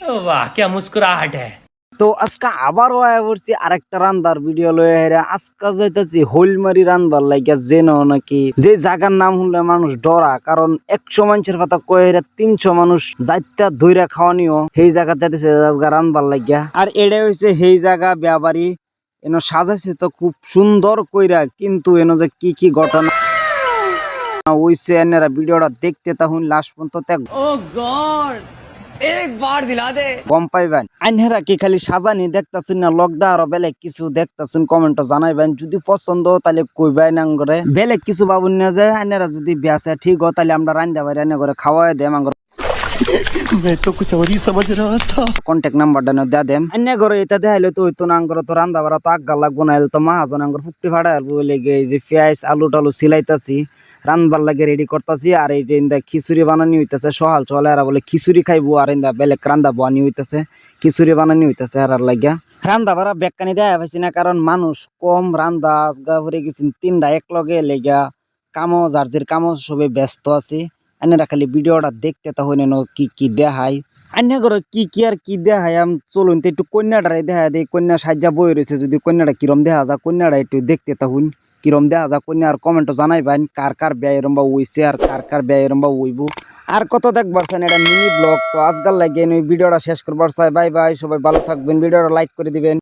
वाह क्या मुस्कुराहट है। তো আজকে আবারও আয়া পড়ছি আরেকটা রান্দার ভিডিও লয়ে হেরা আজকে যাইতেছি হইলমারি রানবার লাগিয়া যেন নাকি যে জায়গার নাম শুনলে মানুষ ডরা, কারণ 100 মানুষের কথা কয়ে হেরা 300 মানুষ যাইতা ধইরা খাওয়ানিও সেই জায়গা যাইতেছে আজকে রানবার লাগিয়া। আর এটা হইছে সেই জায়গা বিয়াবাড়ি, এনো সাজাইছে তো খুব সুন্দর কইরা, কিন্তু এনো যে কি কি ঘটনা হইছে এনারা ভিডিওটা দেখতে তখন লাস্ট পর্যন্ত ओ गॉड एक बार दिला दे। গম পাইবেন। আইনহেরা কি খালি সাজানি দেখতাছুন না লগদা আরো বেলেগ কিছু দেখতাছুন, কমেন্টও জানাইবেন। যদি পছন্দ তাহলে কইবেন আঙ্গরে, বেলেগ কিছু ভাবুন না যে আইনেরা যদি বিয়াছে ঠিক হয় তাহলে আমরা রান্দা বাড়ি রান্না করে খাওয়াই দেম। আঙ্গর मैं तो कुछ और ही समझ रहा था। কন্টাক্ট নাম্বারটা না দেয়া দেম। আইনা ঘরে এটা দেখাইলে তো হইতো না, আঙ্গর তো রান্দা বাড়া তো আগ্গা লাগবো না, তো মাহাজন আঙ্গর ফুকটি ফাড়া আলবো লেগে এই যে পেঁয়াজ আলু টালু সিলাইতাছি, রানবার লাগে রেডি করতাছি। আর এই যে ইন্দা খিচুড়ি বানানি হইতাছে সহাল চলে, এরা বলে খিচুড়ি খাইবো, আর ইন্দা বেলেগ রান্দা বানি হইতাছে, খিচুড়ি বানানি হইতাছে এরার লাগিয়া। রান্দা বাড়া বেকানি দেয়া পাইছি না, কারণ মানুষ কম, রান্দা আজগা ভরে গেছেন 3টা এক লগে লেগা কামো যার কামো সবে ব্যস্ত আছে। আইনারা খালি ভিডিওটা দেখতে তখন কি কি দেখায়, আইনা করে কি কি আর কি দেখায়। চলুন তো একটু কন্যাটারে দেখা দেয়, কন্যা সাজ্জা বই রয়েছে, যদি কন্যাটা কিরম দেখা যা কন্যাটা একটু দেখতে তখন কিরম দেখা যা কন্যা। আর কমেন্টও জানাইবেন কার কার ব্যয় এরম বা হইছে আর কার কার ব্যয় এরম বা হইব। আর কত দেখবার চান, এটা মিনি ব্লগ। তো আজকাল লাগে ভিডিওটা শেষ করবার চাই। বাই বাই, সবাই ভালো থাকবেন, ভিডিওটা লাইক করে দিবেন।